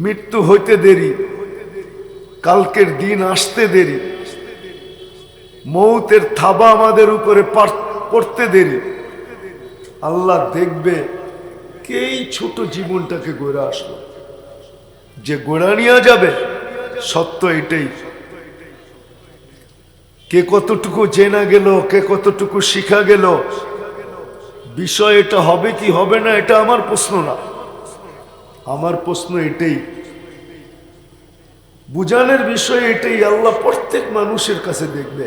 মৃত্যু হইতে দেরি, কালকের দিন আসতে দেরি, মৌতের থাবা আমাদের উপরে পড়তে দেরি। আল্লাহ দেখবে কে এই ছোট জীবনটাকে গড়ে আসলো, যে গোড়া নিয়ে যাবে। সত্য এটাই। কে কতটুকু জেনা গেল, কে কতটুকু শিখা গেল, বিষয় এটা হবে কি হবে না, এটা আমার প্রশ্ন না। আমার প্রশ্ন এটাই, বুঝানোর বিষয় এটাই। আল্লাহ প্রত্যেক মানুষের কাছে দেখবে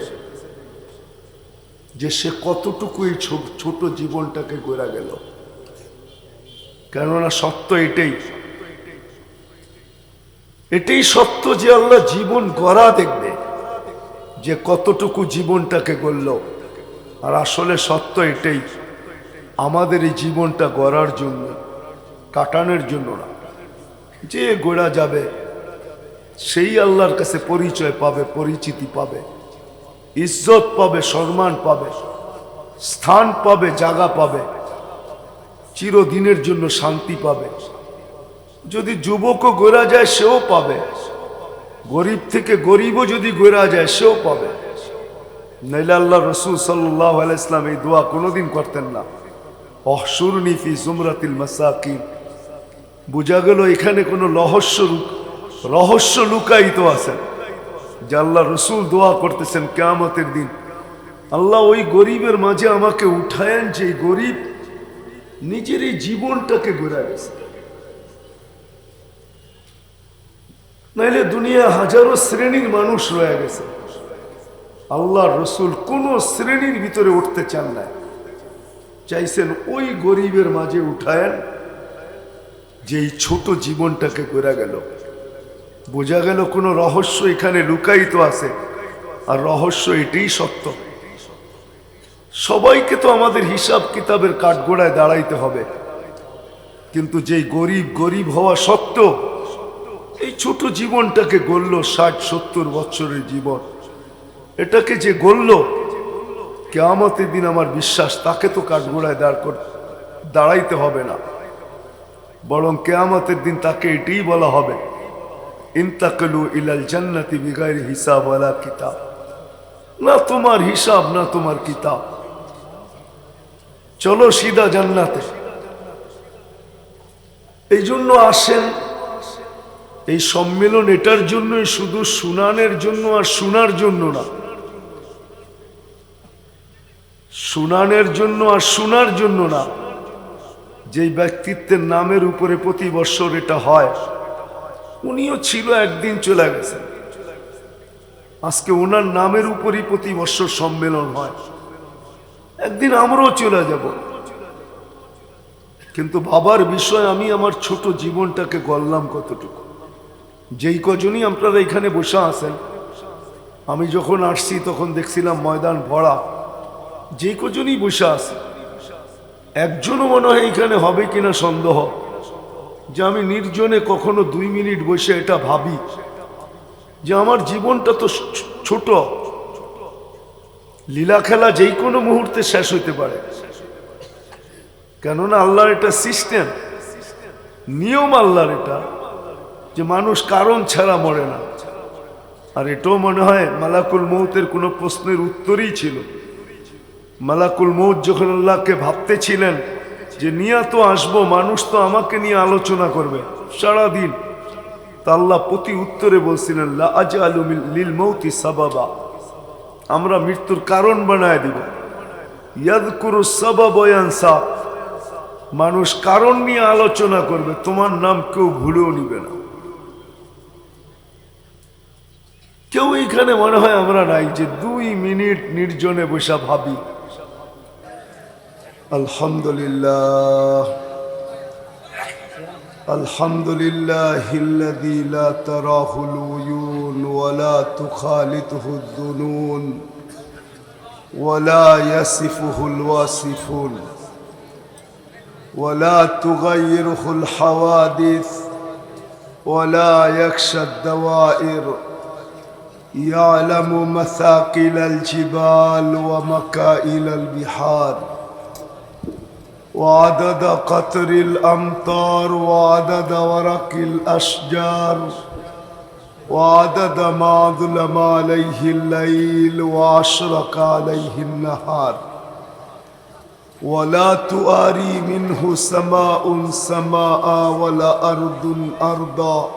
যে সে কতটুকু এই ছোট জীবনটাকে গড়া গেল। কেননা সত্য এটাই, এটাই সত্য যে আল্লাহ জীবন গড়া দেখবে, যে কতটুকু জীবনটাকে গড়ল। আর আসলে সত্য এটাই, আমাদের এই জীবনটা গড়ার জন্য, কাটানোর জন্য না। যে গড়া যাবে সেই আল্লাহর কাছে পরিচয় পাবে, পরিচিতি পাবে, ইজ্জত পাবে, সম্মান পাবে, স্থান পাবে, জায়গা পাবে, চিরদিনের জন্য শান্তি পাবে। যদি যুবকও গড়া যায় সেও পাবে, গরিব থেকে গরিবও যদি গড়া যায় সেও পাবে। নাইলে আল্লাহ রসুল সাল্লাল্লাহু আলাইহি ওয়াসাল্লাম এই দোয়া কোনোদিন করতেন না, অহশুরনি ফি জুমরাতিল মাসাকিন। বোঝা গেল এখানে কোনো রহস্য লুকায়িত আছে, যে আল্লাহ রসুল দোয়া করতেছেন কিয়ামতের দিন, আল্লাহ ওই গরিবের মাঝে আমাকে উঠায়েন যে গরিব নিজের এই জীবনটাকে গড়া গেছে। নাইলে দুনিয়া হাজারো শ্রেণীর মানুষ রয়ে গেছে, আল্লাহ রসুল কোন শ্রেণীর ভিতরে উঠতে চান না, চাইছেন ওই গরিবের মাঝে উঠায়েন যে এই ছোট জীবনটাকে গড়া গেল। বোঝা গেল কোনো রহস্য এখানে লুকায়িত আছে, আর রহস্য এটাই সত্য। সবাইকে তো আমাদের হিসাব কিতাবের কাঠগোড়ায় দাঁড়াইতে হবে, কিন্তু যেই গরিব হওয়া সত্ত্বেও এই ছোট জীবনটাকে গড়ল, 60-70 বছরের জীবন, এটাকে যে গড়ল, কিয়ামতের দিন আমার বিশ্বাস তাকে তো কাঠগোড়ায় দাঁড়াইতে হবে না, বরং কিয়ামতের দিন তাকে এটাই বলা হবে, ইন্তাকালু ইলাল জান্নাতি বিগাইরি হিসাব ওয়ালা কিতাব। না তোমার হিসাব, না তোমার কিতাব, চলো সিধা জান্নাতে। এই জন্য আসেন, এই সম্মেলন এটার জন্যই, শুধু শুনানের জন্য আর শোনার জন্য না, শুনানের জন্য আর শোনার জন্য না। যেই ব্যক্তিত্বের নামের উপরে প্রতি বছর এটা হয়, উনিও ছিল, একদিন চলে গেছেন, আজকে ওনার নামের উপরই প্রতি বছর সম্মেলন হয়, একদিন আমরাও চলে যাব। কিন্তু বাবার বিষয়, আমি আমার ছোট জীবনটাকে গড়লাম কতটুকু। যেই কজনই আপনারা এখানে বসে আছেন, আমি যখন আসছি তখন দেখছিলাম ময়দান ভরা, যে কজনই বসে আছে, একজনও মনে হয় এখানে হবে কিনা সন্দেহ, যে আমি নির্জনে কখনো 2 মিনিট বসে এটা ভাবি যে আমার জীবনটা তো ছোট, লীলা খেলা যেই কোনো মুহূর্তে শেষ হইতে পারে। কেননা আল্লাহর এটা সিস্টেম, নিয়ম আল্লাহর এটা, যে মানুষ কারণ ছাড়া মরে না। আর এটাও মনে হয় মালাকুল মৌতের কোনো প্রশ্নের উত্তরই ছিল। মালাকুল মৌত যখন আল্লাহকে ভাবতেছিলেন যে নিয়ে তো আসবো, মানুষ তো আমাকে নিয়ে আলোচনা করবে সারাদিন, তা আল্লাহ প্রতি উত্তরে বলছিলেন, লা আজআলু লিল মৌতি সাবাবা, আমরা মৃত্যুর কারণ বানায় দিব। ইয়াযকুরু সাবাব ওয়া ইয়ানসা, মানুষ কারণ নিয়ে আলোচনা করবে, তোমার নাম কেউ ভুলেও নিবে না। কেউ এইখানে মনে হয় আমরা নাই যে 2 মিনিট নির্জনে বসা ভাবি আলহামদুলিল্লাহ, আলহামদুলিল্লাহিল্লাযী লা তারাহুল উয়ুন ওয়া লা তুখালিতুহুদ দুনুন ওয়া লা ইয়াসিফুহুল ওয়াসিফুন ওয়া লা তুগায়্যিরুহুল হাওয়াদিস ওয়া লা ইয়াখশাদ দাওয়াইর يعلم مثاقل الجبال ومكائل البحار وعدد قطر الأمطار وعدد ورق الأشجار وعدد ما ظلم عليه الليل وأشرق عليه النهار ولا تواري منه سماء سماء ولا أرض أرضا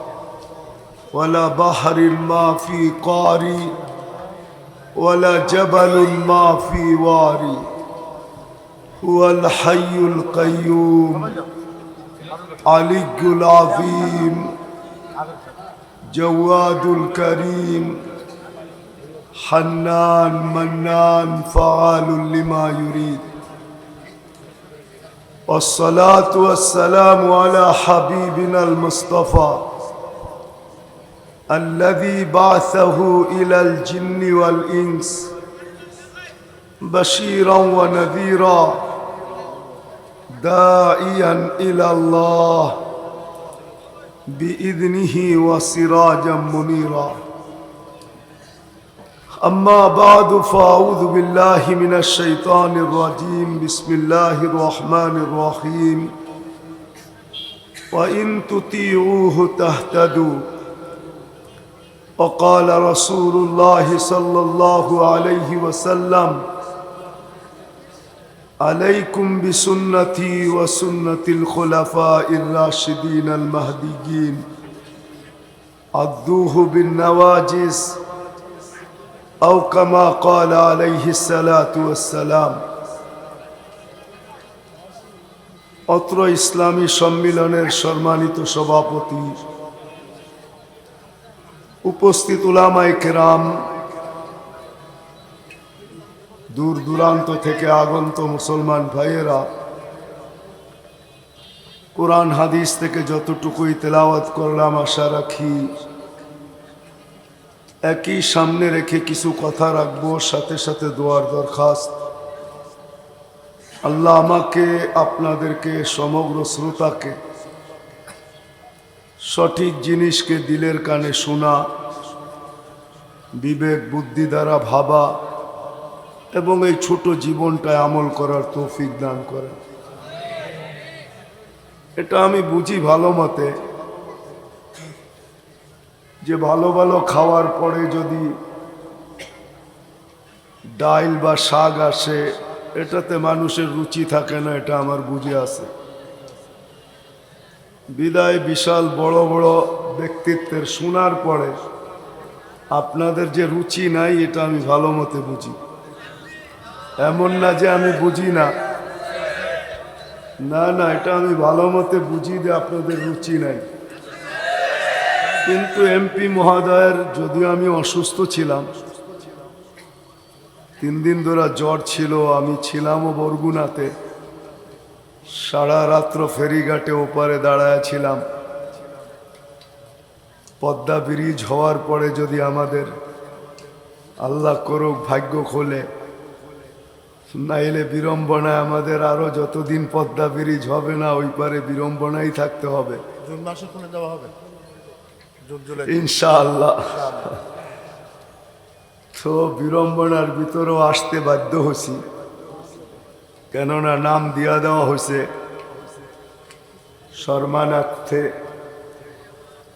ولا بحر ما في قاري ولا جبل ما في واري هو الحي القيوم علي العظيم جواد الكريم حنان منان فعال لما يريد والصلاة والسلام على حبيبنا المصطفى الذي بعثه إلى الجن والإنس بشيرا ونذيرا داعيا إلى الله بإذنه وسراجا منيرا أما بعد فأعوذ بالله من الشيطان الرجيم بسم الله الرحمن الرحيم وإن تطيعوه تهتدوا وقال رسول الله صلى الله عليه وسلم عليكم بسنتي وسنة الخلفاء الراشدين المهديين عضوه بالنواجذ أو كما قال عليه الصلاة والسلام অত্র ইসলামী সম্মিলনের সম্মানিত সভাপতি উপস্থিত উলামায়ে কেরাম দূর দূরান্ত থেকে আগত মুসলমান ভাইয়েরা কোরআন হাদিস থেকে যতটুকুই তেলাওয়াত করলাম আশা রাখি একই সামনে রেখে কিছু কথা রাখবো সাথে সাথে দোয়ার দরখাস্ত আল্লাহ আমাকে আপনাদেরকে সমগ্র শ্রোতাকে সঠিক জিনিসকে দিলের কানে শোনা বিবেক বুদ্ধি দ্বারা ভাবা এবং এই ছোট জীবনটায় আমল করার তৌফিক দান করেন। এটা আমি বুঝি ভালো মতে যে ভালো ভালো খাওয়ার পরে যদি ডাল বা শাক আসে এটাতে মানুষের রুচি থাকে না, এটা আমার বুঝে আছে। বিদায় বিশাল বড় বড় ব্যক্তিত্বের শোনার পরে আপনাদের যে রুচি নাই এটা আমি ভালো মতে বুঝি। এমন না যে আমি বুঝি না, না না, এটা আমি ভালো মতে বুঝি যে আপনাদের রুচি নাই। কিন্তু এমপি মহোদয়ের, যদিও আমি অসুস্থ ছিলাম, 3 দিন ধরে জ্বর ছিল, আমি ছিলামও বরগুনাতে, সারা রাত্র ফেরিঘাটে ওপারে দাঁড়ায় ছিলাম। পদ্মা ব্রিজ হওয়ার পরে যদি আমাদের আল্লাহ করুক ভাগ্য খোলে, নাইলে বিড়ম্বনায় আমাদের আরো যতদিন পদ্মা ব্রিজ হবে না ওই পারে বিড়ম্বনাই থাকতে হবে। জুন মাসে খুলে দেওয়া হবে ইনশাআল্লাহ। তো বিড়ম্বনার ভিতরেও আসতে বাধ্য হয়েছি, কেননা নাম দিয়া দেওয়া হয়েছে শর্মানার্থে।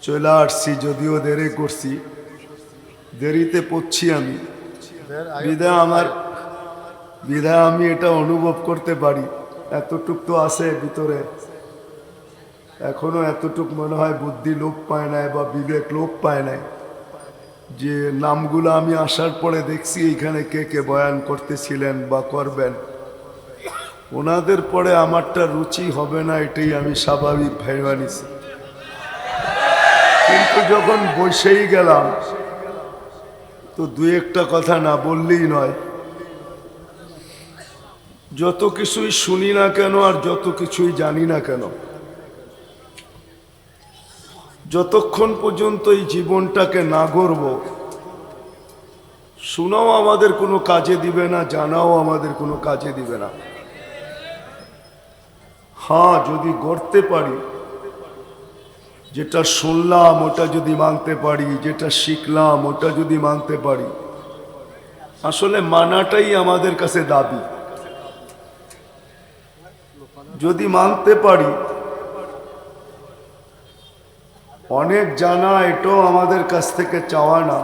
চলে আসছি, যদিও দেরি করছি, দেরিতে পড়ছি আমি। বিধায় আমি এটা অনুভব করতে পারি, এতটুক তো আছে ভিতরে, এখনো এতটুক মনে হয় বুদ্ধি লোপ পায় নাই বা বিবেক লোপ পায় নাই, যে নামগুলো আমি আসার পরে দেখছি এইখানে কে কে বয়ান করতেছিলেন বা করবেন, ওনাদের পরে আমারটা রুচি হবে না, এটাই আমি স্বাভাবিক ভেবে নিছি। কিন্তু যখন বসেই গেলাম তো 2-1টা কথা না বললেই নয়। যত কিছুই শুনি না কেন আর যত কিছুই জানি না কেন, যতক্ষণ পর্যন্ত এই জীবনটাকে না গড়ব, শোনাও আমাদের কোনো কাজে দিবে না, জানাও আমাদের কোনো কাজে দিবে না। হ্যাঁ, যদি গড়তে পারি, যেটা শুনলাম ওটা যদি মানতে পারি, যেটা শিখলাম ওটা যদি মানতে পারি, আসলে মানাটাই আমাদের কাছে দাবি। যদি মানতে পারি, অনেক জানা এটাও আমাদের কাছ থেকে চাওয়া না,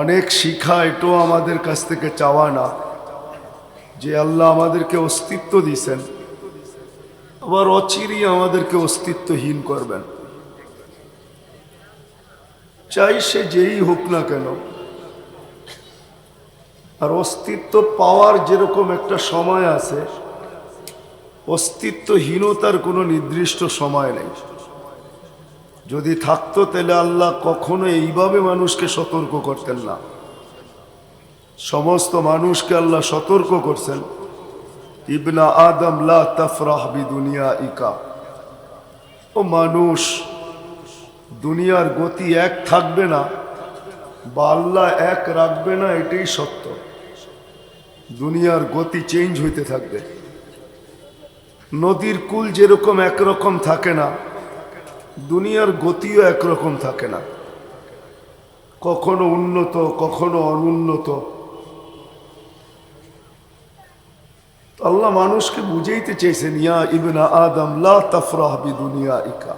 অনেক শিখা এটাও আমাদের কাছ থেকে চাওয়া না, যে আল্লাহ আমাদেরকে অস্তিত্ব দিয়েছেন, আবার অচিরেই আমাদেরকে অস্তিত্বহীন করবেন। চাই সে যেই হোক না কেন। আর অস্তিত্ব পাওয়ার যেরকম একটা সময় আছে, অস্তিত্বহীনতার কোনো নির্দিষ্ট সময় নেই। যদি থাকতো তাহলে আল্লাহ কখনো এইভাবে মানুষকে সতর্ক করতেন না। সমস্ত মানুষকে আল্লাহ সতর্ক করছেন, ইবনা আদম লা তাফরাহ বিদুনিয়া ইকা, ও মানুষ, দুনিয়ার গতি এক থাকবে না বা আল্লাহ এক রাখবে না, এটাই সত্য। দুনিয়ার গতি চেঞ্জ হইতে থাকবে। নদীর কুল যেরকম একরকম থাকে না, দুনিয়ার গতিও একরকম থাকে না, কখনো উন্নত কখনো অনুন্নত। আল্লাহ মানুষকে বুঝাইতে চেয়েছেন, ইয়া ইবনা আদম লা তাফরাহ বিদুনিয়া ইকা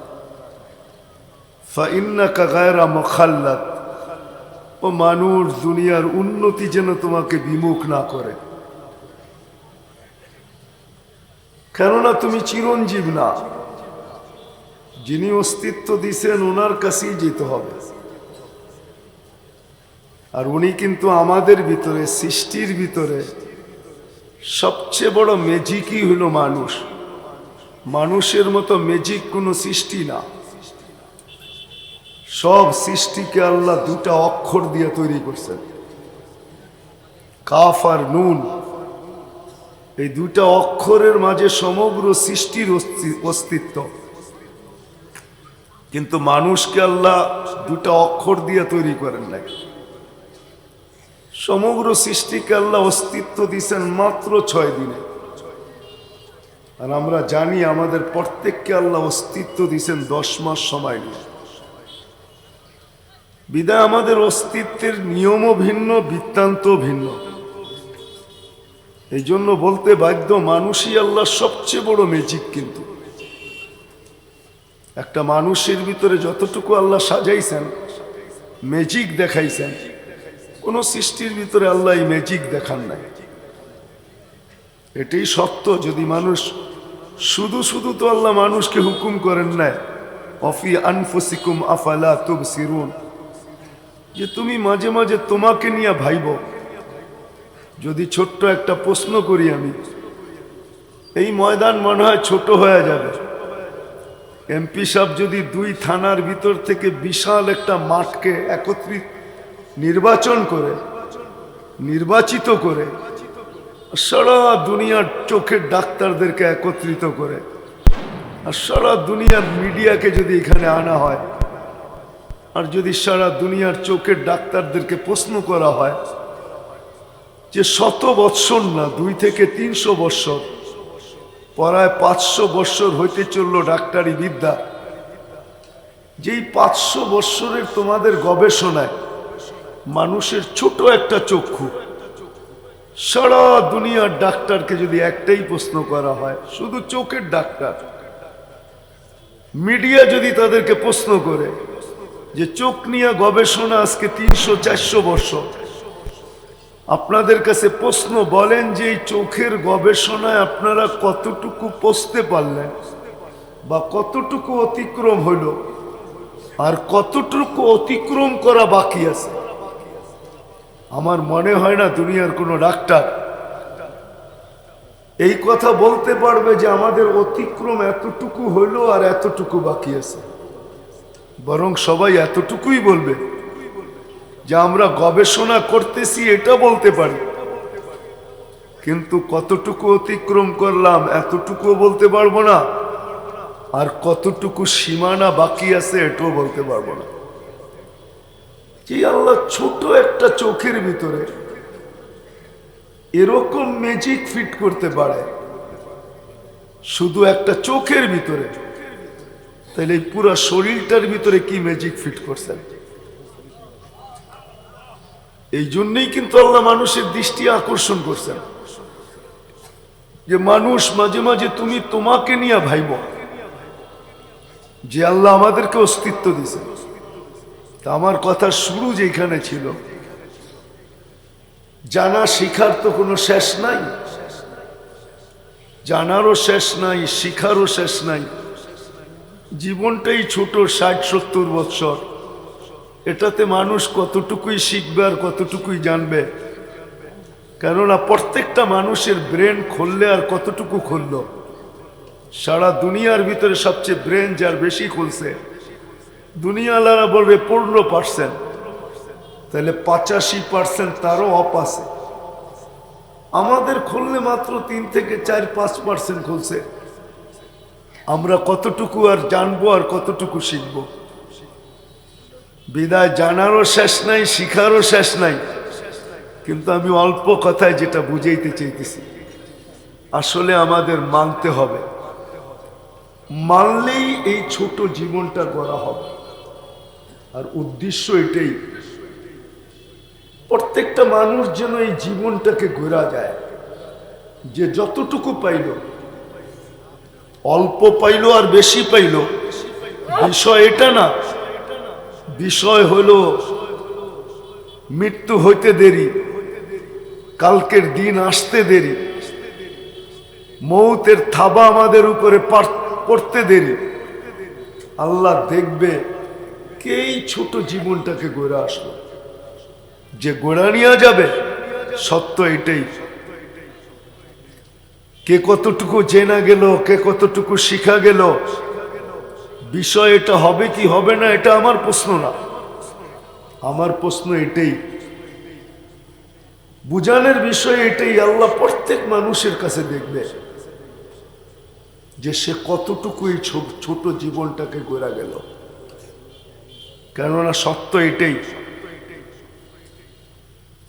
ফাইন্নাকা গায়রা মুখাল্লাদ, ও মানুষ, দুনিয়ার উন্নতি যেন তোমাকে বিমুখ না করে, কেননা তুমি চিরঞ্জীব না। যিনি অস্তিত্ব দিছেন ওনার কাছেই যেতে হবে। আর উনি কিন্তু আমাদের ভিতরে, সৃষ্টির ভিতরে সবচেয়ে বড় ম্যাজিকই হলো মানুষ। মানুষের মতো ম্যাজিক কোনো সৃষ্টি না। সব সৃষ্টিকে আল্লাহ দুটা অক্ষর দিয়ে তৈরি করছেন, কাফ আর নুন। এই দুটা অক্ষরের মাঝে সমগ্র সৃষ্টির অস্তিত্ব। কিন্তু মানুষকে আল্লাহ দুটা অক্ষর দিয়ে তৈরি করেন নাই। সমগ্র সৃষ্টিকে আল্লাহ অস্তিত্ব দিয়েছেন মাত্র 6 দিনে। আর আমরা জানি আমাদের প্রত্যেককে আল্লাহ অস্তিত্ব দিয়েছেন 10 মাস সময় নিয়ে। বিদায় আমাদের অস্তিত্বের নিয়মও ভিন্ন, বৃত্তান্ত ভিন্ন। এই জন্য বলতে বাধ্য, মানুষই আল্লাহ সবচেয়ে বড় ম্যাজিক। কিন্তু একটা মানুষের ভিতরে যতটুকু আল্লাহ সাজাইছেন, ম্যাজিক দেখাইছেন, কোন সৃষ্টির ভিতরে আল্লাহ এই ম্যাজিক দেখান নাই। এটাই সত্য। যদি মানুষ শুধু শুধু, তো আল্লাহ মানুষকে হুকুম করেন নাই, অফি আনফুসিকুম আফালা তুবসিরুন, যে তুমি মাঝে মাঝে তোমাকে নিয়ে ভাইব। যদি ছোট্ট একটা প্রশ্ন করি আমি, এই ময়দান মনে হয় ছোট হয়ে যাবে। এমপি সাহেব যদি 2 থানার ভিতর থেকে বিশাল একটা মাঠকে নির্বাচিত করে সারা দুনিয়ার চোখের ডাক্তারদেরকে একত্রিত করে, আর সারা দুনিয়ার মিডিয়াকে যদি এখানে আনা হয়, আর যদি সারা দুনিয়ার চোখের ডাক্তারদেরকে প্রশ্ন করা হয় যে 100 বৎসর না, 2 থেকে 300 বৎসর, প্রায় 500 বৎসর হইতে চলল ডাক্তারি বিদ্যা, যেই 500 বৎসরের তোমাদের গবেষণায় মানুষের ছোট একটা চক্ষু, সারা দুনিয়ার ডাক্তারকে যদি একটাই প্রশ্ন করা হয়, শুধু চোখের ডাক্তার, মিডিয়া যদি তাদেরকে প্রশ্ন করে যে চোখ নিয়ে গবেষণা আজকে 300-400 বৎসর, আপনাদের কাছে প্রশ্ন, বলেন যে এই চোখের গবেষণায় আপনারা কতটুকু পৌঁছতে পারলেন, বা কতটুকু অতিক্রম হইল, আর কতটুকু অতিক্রম করা বাকি আছে। আমার মনে হয় না দুনিয়ার কোনো ডাক্তার এই কথা বলতে পারবে যে আমাদের অতিক্রম এতটুকু হইল আর এতটুকু বাকি আছে। বরং সবাই এতটুকুই বলবে যে আমরা গবেষণা করতেছি, এটা বলতে পারি, কিন্তু কতটুকু অতিক্রম করলাম এতটুকুও বলতে পারবো না, আর কতটুকু সীমানা বাকি আছে এটাও বলতে পারবো না। যে আল্লাহ ছোট একটা চোখের ভিতরে এরকম ম্যাজিক ফিট করতে পারে, শুধু একটা চোখের ভিতরে, তাহলে এই পুরো শরীরটার ভিতরে কি ম্যাজিক ফিট করছেন। এই জন্যই কিন্তু আল্লাহ মানুষের দৃষ্টি আকর্ষণ করছেন। যে মানুষ মাঝে মাঝে তুমি তোমাকে নিয়ে ভাইব যে আল্লাহ আমাদেরকে অস্তিত্ব দিছে। তা আমার কথা শুরু যেখানে ছিল, জানা শিখার তো কোনো শেষ নাই, জানারও শেষ নাই, শিখারও শেষ নাই। জীবনটাই ছোট, 60-70 বৎসর। এটাতে মানুষ কতটুকুই শিখবে আর কতটুকুই জানবে। কেননা প্রত্যেকটা মানুষের ব্রেন খুললে আর কতটুকু খুললো, সারা দুনিয়ার ভিতরে সবচেয়ে ব্রেন যার বেশি খুলছে, দুনিয়ালারা বলবে 15%, তাহলে 85% তারও অপ আছে। আমাদের খুললে মাত্র 3 থেকে 4-5% খুলছে। আমরা কতটুকু আর জানবো আর কতটুকু শিখবো? বিদায় জানারও শেষ নাই, শিখারও শেষ নাই। কিন্তু আমি অল্প কথায় যেটা বুঝাইতে চাইতেছি, আসলে আমাদের মানতে হবে। মানলেই এই ছোট জীবনটা গড়া হবে। আর উদ্দেশ্য এটাই, প্রত্যেকটা মানুষ যেন এই জীবনটাকে গড়া যায়, যে যতটুকু পাইল, অল্প পাইল আর বেশি পাইল, বিষয় এটা না। বিষয় হলো মৃত্যু হইতে দেরি, কালকের দিন আসতে দেরি, মৌতের থাবা আমাদের উপরে পড়তে দেরি। আল্লাহ দেখবে কে এই ছোট জীবনটাকে গড়ে আসলো, যে গোড়া নিয়ে যাবে। সত্য এটাই, কে কতটুকু জেনা গেল, কে কতটুকু শিখা গেল, বিষয় এটা হবে কি হবে না, এটা আমার প্রশ্ন না। আমার প্রশ্ন এটাই, বুঝানোর বিষয় এটাই। আল্লাহ প্রত্যেক মানুষের কাছে দেখবে যে সে কতটুকু এই ছোট জীবনটাকে গড়া গেল। কেননা সত্য এটাই,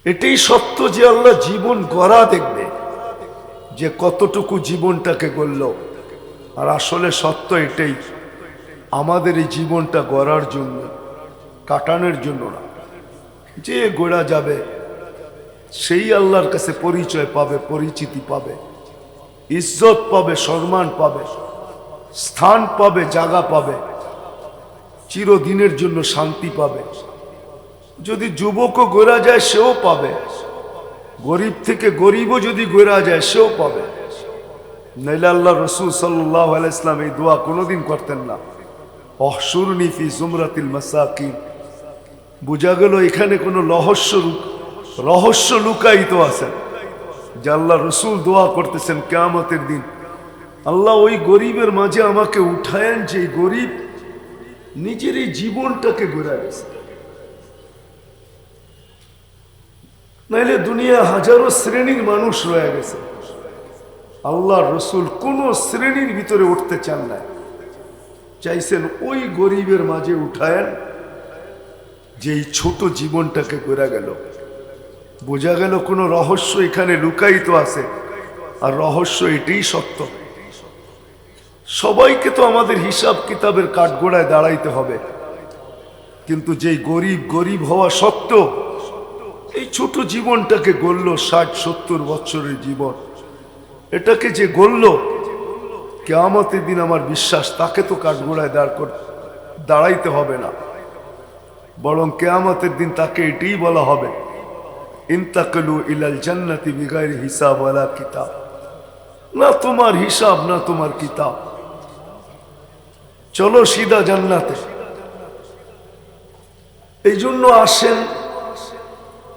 এটাই সত্য যে আল্লাহ জীবন গড়া দেখবে, যে কতটুকু জীবনটাকে গড়ল। আর আসলে সত্য এটাই, আমাদের এই জীবনটা গড়ার জন্য, কাটানোর জন্য না। যে গড়া যাবে সেই আল্লাহর কাছে পরিচয় পাবে, পরিচিতি পাবে, ইজ্জত পাবে, সম্মান পাবে, স্থান পাবে, জায়গা পাবে, চিরদিনের জন্য শান্তি পাবে। যদি যুবকও গড়া যায় সেও পাবে, গরিব থেকে গরিবও যদি গড়া যায় সেও পাবে। নাইলে আল্লাহ রসুল সাল্লাল্লাহু আলাইহি ওয়াসাল্লাম এই দোয়া কোনোদিন করতেন না, অহশুরনি ফি জুমরাতিল মাসাকিন। বোঝা গেল এখানে কোনো রহস্য লুকায়িত আছে, যে আল্লাহ রসুল দোয়া করতেছেন কিয়ামতের দিন, আল্লাহ ওই গরিবের মাঝে আমাকে উঠায়েন যে গরিব নিজের এই জীবনটাকে গড়া গেছে। নাইলে দুনিয়া হাজারো শ্রেণীর মানুষ রয়ে গেছে, আল্লাহ রসুল কোন শ্রেণীর ভিতরে উঠতে চান না, চাইছেন ওই গরিবের মাঝে উঠায়েন যে এই ছোট জীবনটাকে গড়া গেল। বোঝা গেল কোনো রহস্য এখানে লুকায়িত আছে। আর রহস্য এটাই সত্য, সবাইকে তো আমাদের হিসাব কিতাবের কাঠগোড়ায় দাঁড়াইতে হবে। কিন্তু যেই গরিব হওয়া সত্ত্বেও এই ছোট জীবনটাকে গড়ল, 60-70 বছরের জীবন, এটাকে যে গড়ল, কিয়ামতের দিন আমার বিশ্বাস তাকে তো কাঠগোড়ায় দাঁড়াইতে হবে না, বরং কিয়ামতের দিন তাকে এটাই বলা হবে, ইন্তাকালু ইলাল জান্নাতি বিগাইরি হিসাব ওয়ালা কিতাব। না তোমার হিসাব, না তোমার কিতাব, চলো সিধা জান্নাতে। এই জন্য আসেন,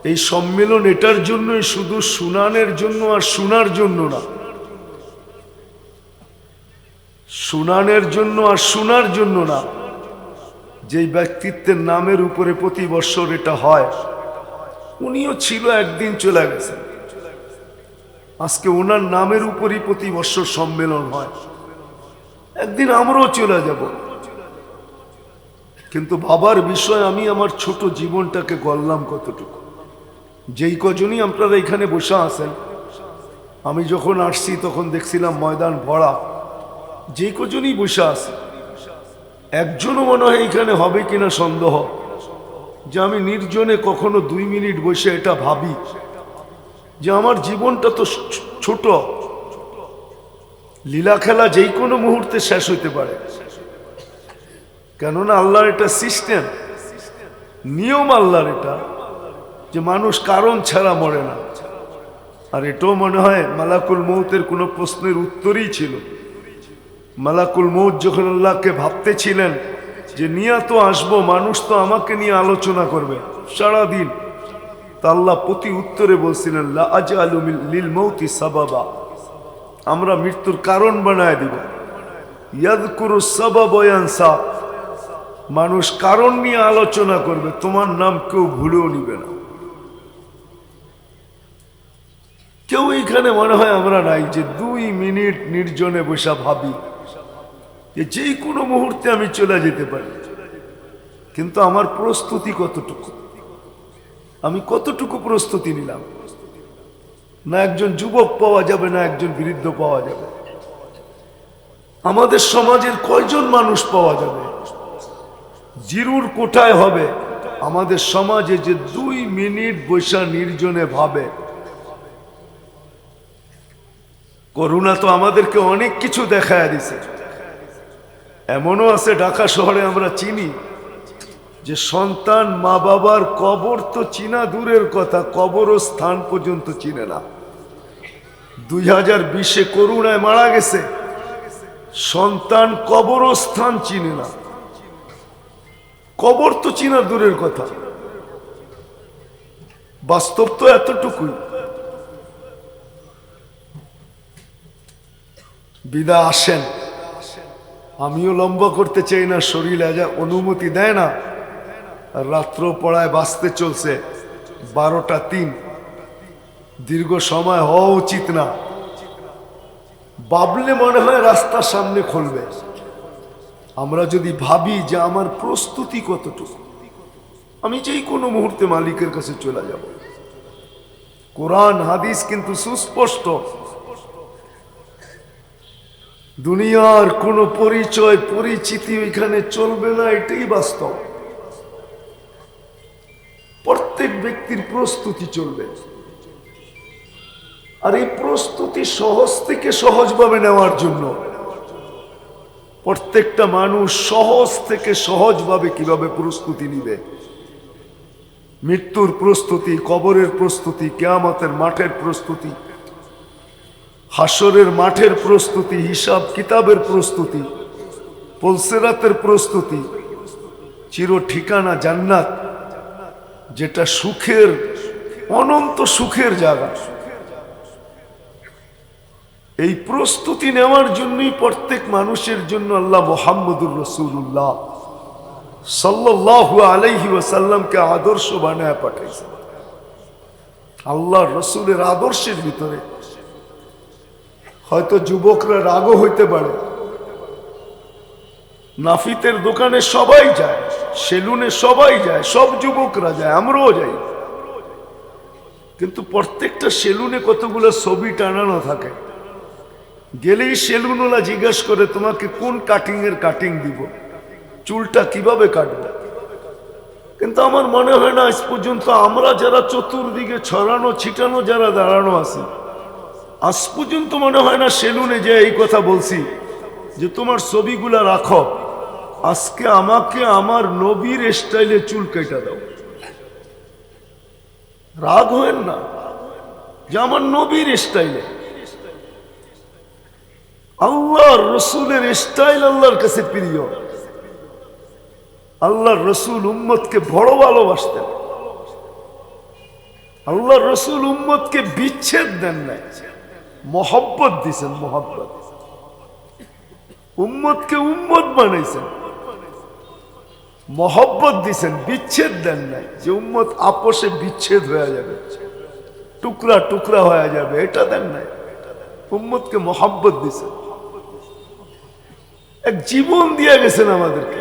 এই সম্মেলন এটার জন্যই, শুধু শুনানের জন্য আর শোনার জন্য না। শুনানের জন্য আর শোনার জন্য না। যেই ব্যক্তিত্বের নামের উপরে প্রতি বছর এটা হয়, উনিও ছিল, একদিন চলে গেছেন। আজকে ওনার নামের উপরই প্রতি বছর সম্মেলন হয়, একদিন আমরাও চলে যাব। কিন্তু বাবার বিষয়, আমি আমার ছোট জীবনটাকে গড়লাম কতটুকু। যেই কজনই আপনারা এখানে বসে আছেন, আমি যখন আসছি তখন দেখছিলাম ময়দান ভরা। যেই কজনই বসে আছে, একজনও মনে হয় এখানে হবে কিনা সন্দেহ, যে আমি নির্জনে কখনো 2 মিনিট বসে এটা ভাবি যে আমার জীবনটা তো ছোট, লীলা খেলা যেই কোনো মুহূর্তে শেষ হইতে পারে, কেননা আল্লাহর এটা সিস্টেম, নিয়ম আল্লাহর এটা, যে মানুষ কারণ ছাড়া মরে না। আর এটাও মনে হয় মালাকুল মৌতের কোনো প্রশ্নের উত্তরই ছিল। মালাকুল মৌত যখন আল্লাহকে ভাবতেছিলেন যে নিয়ে তো আসবো, মানুষ তো আমাকে নিয়ে আলোচনা করবে সারাদিন, তা আল্লাহ প্রতি উত্তরে বলছিলেন লা আজআলু লিল মৌতি সাবাবা, আমরা মৃত্যুর কারণ বানায় দিব। ইয়াযকুরু সাবাব ওয়া ইয়ানসা, মানুষ কারণ নিয়ে আলোচনা করবে, তোমার নাম কেউ ভুলেও নিবে না। কেউ এইখানে মনে হয় আমরা নাই যে 2 মিনিট নির্জনে বসা ভাবি যে যেই কোনো মুহূর্তে আমি চলে যেতে পারি। কিন্তু আমার প্রস্তুতি কতটুকু, আমি কতটুকু প্রস্তুতি নিলাম? না একজন যুবক পাওয়া যাবে, না একজন বৃদ্ধ পাওয়া যাবে। আমাদের সমাজের কয়জন মানুষ পাওয়া যাবে? জিরুর কোটায় হবে আমাদের সমাজে যে 2 মিনিট বৈশা নির্জনে ভাবে। করোনা তো আমাদেরকে অনেক কিছু দেখায় দিছে। এমনও আছে ঢাকা শহরে আমরা চিনি যে সন্তান মা বাবার কবর তো চিনা দূরের কথা, কবর ও স্থান পর্যন্ত চিনে না। 2020-এ করোনায় মারা গেছে, সন্তান কবর ও স্থান চিনে না। কবর তো চিনা দূরের কথা, বাস্তব তো এতটুকুই। বিদা আসেন, আমিও লম্বা করতে চাই না, শরীর আজ অনুমতি দেয় না। রাত্র পড়ায় বাঁচতে চলছে 12টা 3, দীর্ঘ সময় হওয়া উচিত না। ভাবলে মনে হয় রাস্তার সামনে খুলবে। আমরা যদি ভাবি যে আমার প্রস্তুতি কতটুকু, আমি যেই কোনো মুহূর্তে মালিকের কাছে চলে যাব। কোরআন হাদিস কিন্তু সুস্পষ্ট, দুনিয়ার কোনো পরিচয় পরিচিতি ওইখানে চলবে না, এটাই বাস্তব। প্রত্যেক ব্যক্তির প্রস্তুতি চলবে, আর এই প্রস্তুতি সহজ থেকে সহজভাবে নেওয়ার জন্য প্রত্যেকটা মানুষ সহজ থেকে সহজভাবে কিভাবে প্রস্তুতি নিবে। মৃত্যুর প্রস্তুতি, কবরের প্রস্তুতি, কিয়ামতের মাঠের প্রস্তুতি, হাসরের মাঠের প্রস্তুতি, হিসাব কিতাবের প্রস্তুতি, পুলসিরাতের প্রস্তুতি, চির ঠিকানা জান্নাত, যেটা সুখের, অনন্ত সুখের জায়গা। এই প্রস্তুতি নেওয়ার জন্যই প্রত্যেক মানুষের জন্য আল্লাহ মুহাম্মদুর রাসূলুল্লাহ সাল্লাল্লাহু আলাইহি ওয়াসাল্লামকে আদর্শ বানায় পাঠাইছেন। আল্লাহর রসুলের আদর্শের ভিতরে হয়তো যুবকরা রাগও হইতে পারে, নাফিতের দোকানে সবাই যায়, সেলুনে সবাই যায়, সব যুবকরা যায়, আমরাও যাই। কিন্তু প্রত্যেকটা সেলুনে কতগুলো ছবি টানানো থাকে। গেলেই সেলুনওয়ালা জিজ্ঞাসা করে তোমাকে কোন কাটিং এর কাটিং দিব, চুলটা কিভাবে কাটবে। কিন্তু আমার মনে হয় না আজ পর্যন্ত আমরা যারা চতুর্দিকে ছড়ানো ছিটানো যারা দাঁড়ানো আছি, আজ পর্যন্ত মনে হয় না সেলুনে যে এই কথা বলছি যে তোমার ছবিগুলা রাখো, আজকে আমাকে আমার নবীর স্টাইলে চুল কেটে দাও। রাগ হয়েন না, যে আমার নবীর স্টাইলে, আল্লাহর রসুলের স্টাইল আল্লাহর কাছে প্রিয়। আল্লাহর রসুল উম্মতকে বড় ভালোবাসতেন। আল্লাহর রসুল উম্মতকে বিচ্ছেদ দেন নাই, মহব্বত দিছেন, মহব্বত। উম্মতকে উম্মত বানাইছেন, মহব্বত দিছেন, বিচ্ছেদ দেন নাই যে উম্মত আপোষে বিচ্ছেদ হয়ে যাবে, টুকরা টুকরা হয়ে যাবে, এটা দেন নাই। উম্মতকে মহব্বত দিছেন, এক জীবন দিয়ে গেছেন আমাদেরকে।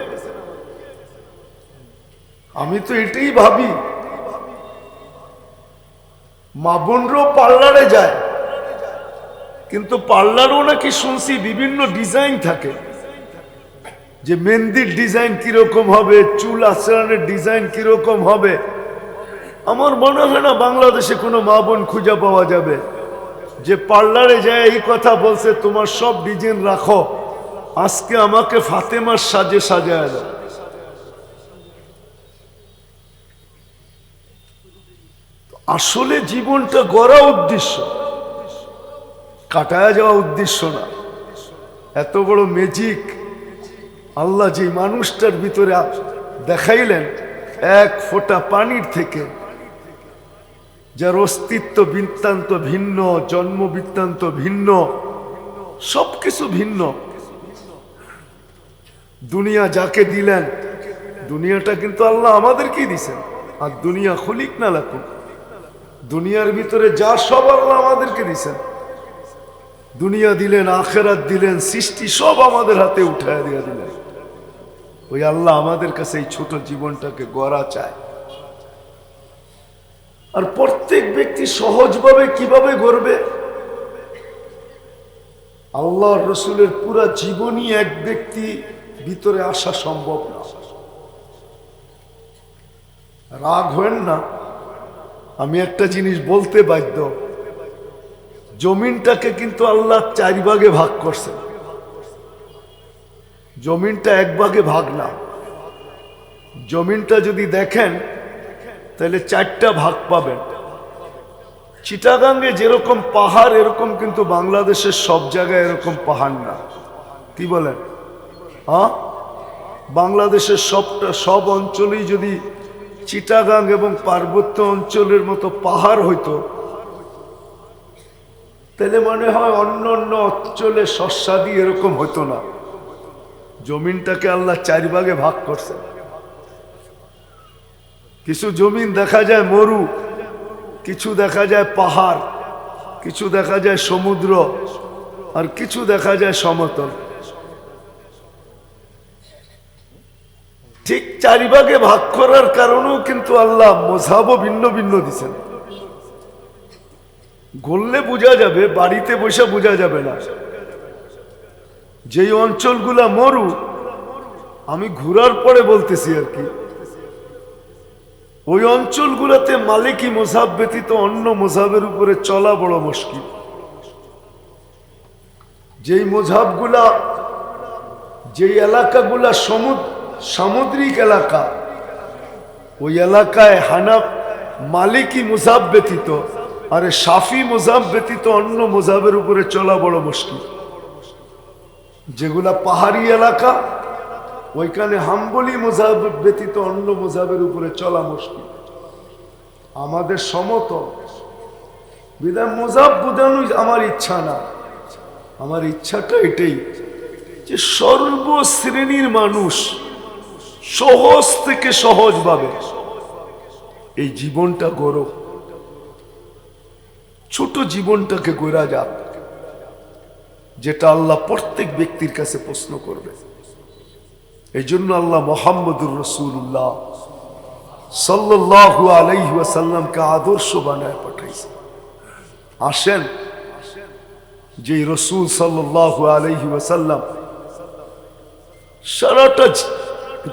আমি তো এটাই ভাবি, মা বোনরাও পার্লারে যায়, কিন্তু পার্লারও নাকি শুনছি বিভিন্ন ডিজাইন থাকে, যে মেহেন্দির ডিজাইন কিরকম হবে, চুল আচরণের ডিজাইন কিরকম হবে। আমার মনে হয় না বাংলাদেশে কোনো মা বোন খুঁজে পাওয়া যাবে যে পার্লারে যায় এই কথা বলছে তোমার সব ডিজাইন রাখো, আজকে আমাকে ফাতেমার সাজে সাজায় দাও। আসলে জীবনটা গড়া উদ্দেশ্য, কাটায় যাওয়া উদ্দেশ্য না। এত বড় ম্যাজিক আল্লাহ যে মানুষটার ভিতরে দেখাইলেন, এক ফোঁটা পানির থেকে, যার অস্তিত্ব বৃত্তান্ত ভিন্ন, জন্ম বৃত্তান্ত ভিন্ন, সবকিছু ভিন্ন। দুনিয়া যাকে দিলেন, দুনিয়াটা কিন্তু আল্লাহ আমাদেরকেই দিছেন। আর দুনিয়া খুলিক না লাকুম, দুনিয়ার ভিতরে যা সব আল্লাহ আমাদেরকে দিছেন। দুনিয়া দিলেন, আখেরাত দিলেন, সৃষ্টি সব আমাদের হাতে উঠায় দিয়ে দিলেন। ওই আল্লাহ আমাদের কাছে এই ছোট জীবনটাকে গড়া চায়। আর প্রত্যেক ব্যক্তি সহজভাবে কিভাবে গড়বে? আল্লাহ রসুলের পুরা জীবনই এক ব্যক্তি ভিতরে আসা সম্ভব না। রাগ হবেন না, আমি একটা জিনিস বলতে বাধ্য। জমিনটাকে কিন্তু আল্লাহ 4 ভাগে ভাগ করছেন। জমিনটা 1 ভাগে ভাগ না। জমিনটা যদি দেখেন তাহলে 4টা ভাগ পাবেন। চিটাগাঙ্গে যেরকম পাহাড়, এরকম কিন্তু বাংলাদেশের সব জায়গায় এরকম পাহাড় না। কি বলেন? হ্যাঁ, বাংলাদেশের সব অঞ্চলেই যদি চিটাগাং এবং পার্বত্য অঞ্চলের মতো পাহাড় হইতো, তাহলে মনে হয় অন্য অন্য অঞ্চলে শস্যাদি এরকম হতো না। জমিনটাকে আল্লাহ 4 ভাগে ভাগ করছে। কিছু জমিন দেখা যায় মরু, কিছু দেখা যায় পাহাড়, কিছু দেখা যায় সমুদ্র, আর কিছু দেখা যায় সমতল। ঠিক 4 ভাগে ভাগ করার কারণেও কিন্তু আল্লাহ মযহাবও ভিন্ন ভিন্ন দিছেন। ঘুরলে বোঝা যাবে, বাড়িতে বসে বোঝা যাবে না। যেই অঞ্চলগুলা মরু, আমি ঘুরার পরে বলতেছি আর কি, ওই অঞ্চলগুলোতে মালিকি মযহাব ব্যতীত অন্য মযহাবের উপরে চলা বড় মুশকিল। যেই মযহাবগুলা, যেই এলাকাগুলা সামুদ্রিক এলাকা, ওই এলাকায় মালিকি মযহাব ব্যতীত, আরে শাফি মযহাব ব্যতীত অন্য মযহাবের উপরে চলা বড় মুশকিল। যেগুলা পাহাড়ি এলাকা, ওইখানে হাম্বলি মযহাব ব্যতীত অন্য মযহাবের উপরে চলা মুশকিল। আমাদের সমতল বিধায় মযহাব বোঝানোই আমার ইচ্ছা না। আমার ইচ্ছাটা এটাই যে সর্বশ্রেণীর মানুষ সহজ থেকে সহজভাবে এই জীবনটা গড়ো, ছোট জীবনটাকে গড়া যাক, যেটা আল্লাহ প্রত্যেক ব্যক্তির কাছে প্রশ্ন করবে। এই জন্য আল্লাহ মুহাম্মদুর রাসূলুল্লাহ সাল্লাল্লাহু আলাইহি ওয়াসাল্লামকে আদর্শ বানায় পাঠাইছে। আসেন, যে রাসূল সাল্লাল্লাহু আলাইহি ওয়াসাল্লাম সারাটা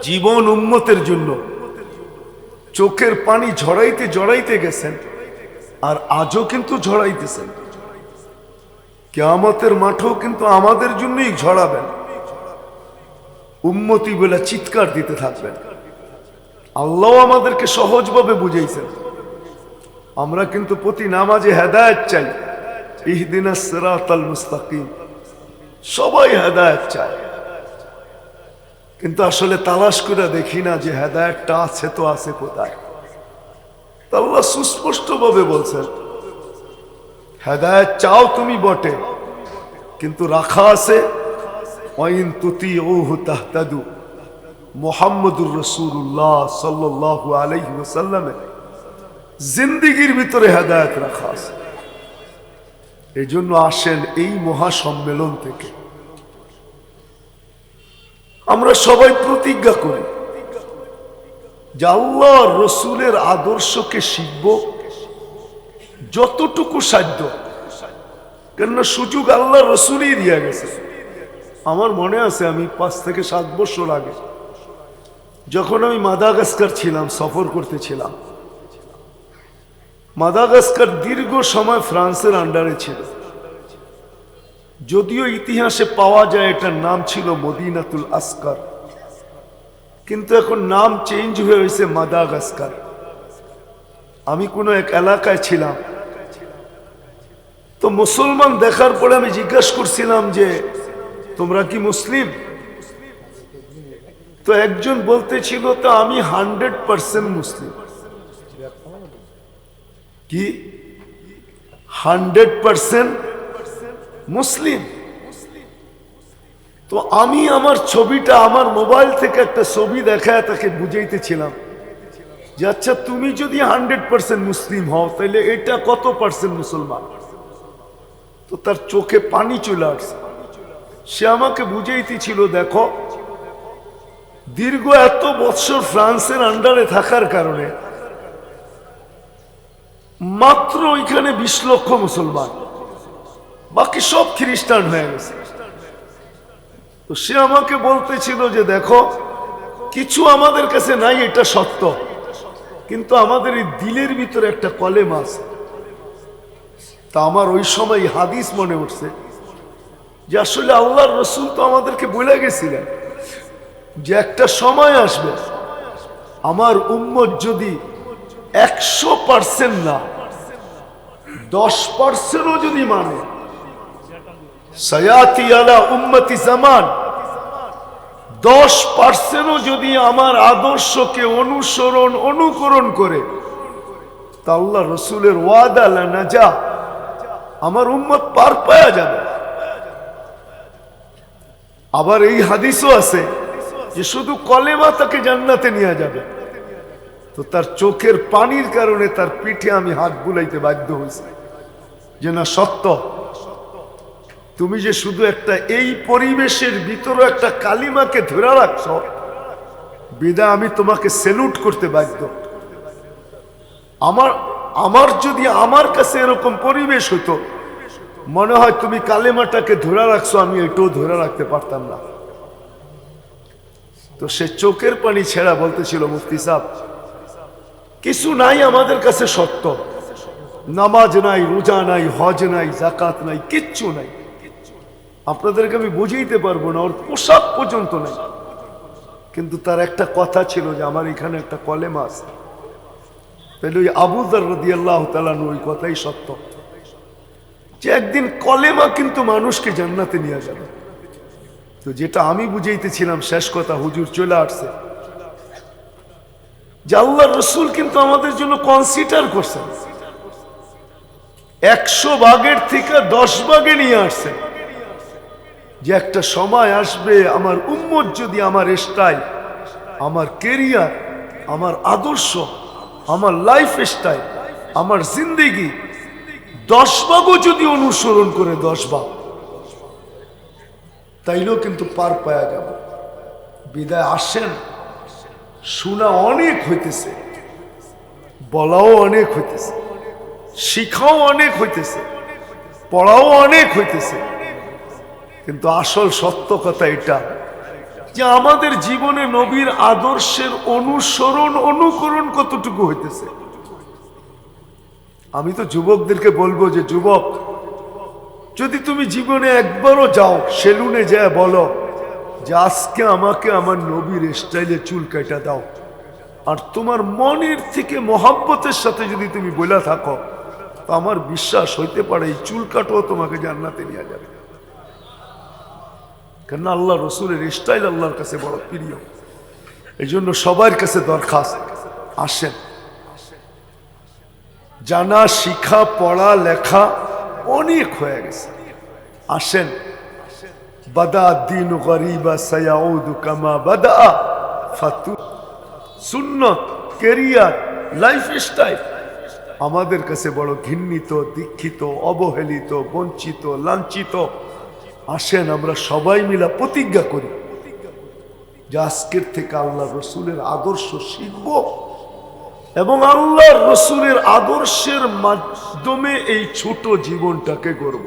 জীবন উম্মতের জন্য চোখের পানি ঝরাইতে ঝরাইতে গেছেন, আর আজও কিন্তু ঝরাইতেছেন। কিয়ামতের মাঠেও কিন্তু আমাদের জন্যই ঝরাবেন। উম্মতি বলে চিৎকার দিতে থাকবেন। আল্লাহ আমাদেরকে সহজভাবে বুঝাইছেন। আমরা কিন্তু প্রতি নামাজে হেদায়েত চাই, ইহদিনাস সিরাতাল মুস্তাকিম, সবাই হেদায়েত চায়, কিন্তু আসলে তালাশ করে দেখি না যে হেদায়েতটা আছে তো আছে কোথায়। আল্লাহ সুস্পষ্টভাবে বলছেন, হেদায়েত চাও তুমি বটে, কিন্তু রাখা আছে ওয়াইন তুতিউহু তাহতাদু। মুহাম্মদুর রাসূলুল্লাহ সাল্লাল্লাহু আলাইহি ওয়াসাল্লামের জিন্দেগীর ভিতরে হেদায়েত রাখা আছে। এই জন্য আসেন, এই মহাসম্মেলন থেকে আমরা সবাই প্রতিজ্ঞা করি যে আল্লাহ রসুলের আদর্শকে শিখব যতটুকু সাধ্য। কেননা সুযোগ আল্লাহ রসুলই দিয়ে গেছে। আমার মনে আছে, আমি 5 থেকে 7 বছর আগে যখন আমি মাদাগাস্কার ছিলাম, সফর করতেছিলাম, মাদাগাস্কার দীর্ঘ সময় ফ্রান্সের আন্ডারে ছিল, যদিও ইতিহাসে পাওয়া যায় এটার নাম ছিল মদিনাতুল আসকার, কিন্তু এখন নাম চেঞ্জ হয়ে হয়েছে মাদাগাস্কার। আমি কোনো এক এলাকায় ছিলাম, তো মুসলমান দেখার পরে আমি জিজ্ঞাসা করছিলাম যে তোমরা কি মুসলিম? তো একজন বলতেছিল তো আমি 100% মুসলিম। কি 100% মুসলিম? তো আমি আমার ছবিটা আমার মোবাইল থেকে একটা ছবি দেখায় তাকে বুঝাইতেছিলাম যে আচ্ছা তুমি যদি 100% মুসলিম হও তাহলে এটা কত পার্সেন্ট মুসলমান? তো তার চোখে পানি চলে আসছে। সে আমাকে বুঝাইতেছিল দেখো দীর্ঘ এত বছর ফ্রান্সের আন্ডারে থাকার কারণে মাত্র ওইখানে 20 লক্ষ মুসলমান, বাকি সব খ্রিস্টান হয়ে গেছে। তো সে আমাকে বলতেছিল যে দেখো কিছু আমাদের কাছে নাই, এটা সত্য, কিন্তু আমাদের এই দিলের ভিতরে একটা কলেমা আছে। তা আমার ওই সময় হাদিস মনে উঠছে যে আসলে আল্লাহর রসুল তো আমাদেরকে বলে গেছিলেন যে একটা সময় আসবে আমার উম্মত যদি 100% না 10%ও যদি মানে, সায়াতি আলা উম্মতি জামান 10%ও যদি আমার আদর্শকে অনুকরণ করে, তা আল্লাহ রসুলের ওয়াদা লা নাজা, আমার উম্মত পার পাওয়া যাবে। আবার এই হাদিসও আছে যে শুধু কলেমা তাকে জান্নাতে নিয়ে যাবে। তো তার চোখের পানির কারণে তার পিঠে আমি হাত বুলাইতে বাধ্য হয়েছি যে না সত্য, তুমি যে শুধু একটা এই পরিবেশের ভিতরে একটা কালিমাকে ধরে রাখছ, বিদা আমি তোমাকে সেলুট করতে বাধ্য। আমার যদি আমার কাছে এরকম পরিবেশ হতো, মনে হয় তুমি কালেমাটাকে ধরে রাখছো, আমি এটাও ধরে রাখতে পারতাম না। তো সে চোখের পানি ছেড়া বলতেছিল মুফতি সাহেব কিছু নাই আমাদের কাছে সত্য, নামাজ নাই, রোজা নাই, হজ নাই, যাকাত নাই, কিচ্ছু নাই। আপনাদেরকে আমি বুঝাইতে পারবো না, ওর পোশাক পর্যন্ত নেই, কিন্তু তার একটা কথা ছিল যে আমার এখানে একটা কলেমা আছে। তাহলে ওই আবু যার রাদিয়াল্লাহু তাআলা আনহু ওই কথাই সত্য যে একদিন কলেমা কিন্তু মানুষকে জান্নাতে নিয়ে যাবে। তো যেটা আমি বুঝাইতেছিলাম শেষ কথা, হুজুর চলে আসছে যে আল্লাহর রাসূল কিন্তু আমাদের জন্য কনসিডার করছেন, 100 ভাগের থেকে 10 ভাগে নিয়ে আসছে যে একটা সময় আসবে আমার উম্মত যদি আমার স্টাইল, আমার কেরিয়ার, আমার আদর্শ, আমার লাইফ স্টাইল, আমার জিন্দেগি 10 ভাগও যদি অনুসরণ করে 10 ভাগ, তাইলেও কিন্তু পার পাওয়া যাবে। বিদায় আসেন, শোনা অনেক হইতেছে, বলাও অনেক হইতেছে, শিখাও অনেক হইতেছে, পড়াও অনেক হইতেছে, কিন্তু আসল সত্য কথা এটা যে আমাদের জীবনে নবীর আদর্শের অনুকরণ কতটুকু হইতেছে। আমি তো যুবকদেরকে বলবো যে যুবক, যদি তুমি জীবনে একবারও যাও সেলুনে যায় বলো যে আজকে আমাকে আমার নবীর স্টাইলে চুল কাটা দাও, আর তোমার মনের থেকে মহাব্বতের সাথে যদি তুমি বলে থাকো, তো আমার বিশ্বাস হইতে পারে এই চুল কাটাও তোমাকে জান্নাতে নিয়ে যাবে। কেন আল্লাহ রসুলের স্টাইল আল্লাহর কাছে বড় প্রিয়। এই জন্য সবার কাছে দরখাস্ত, আসেন, জানা শিখা পড়া লেখা অনেক হয়ে গেছে, আসেন। বাদা দিন গরিবা সায়াউদু কামা বাদা ফাতু, সুন্নত, কেরিয়ার, লাইফ স্টাইল আমাদের কাছে বড় ঘৃণিত, দীক্ষিত, অবহেলিত, বঞ্চিত, লাঞ্ছিত। আসেন আমরা সবাই মিলে প্রতিজ্ঞা করি যে আজকের থেকে আল্লাহ রসুলের আদর্শ শিখব এবং আল্লাহর রসুলের আদর্শের মাধ্যমে এই ছোট জীবনটাকে গড়ব।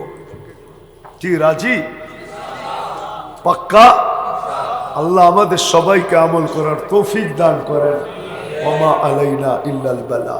কি রাজি? পাক্কা? আল্লাহ আমাদের সবাইকে আমল করার তৌফিক দান করেন। ওমা আলাইনা ইল্লাল বালা।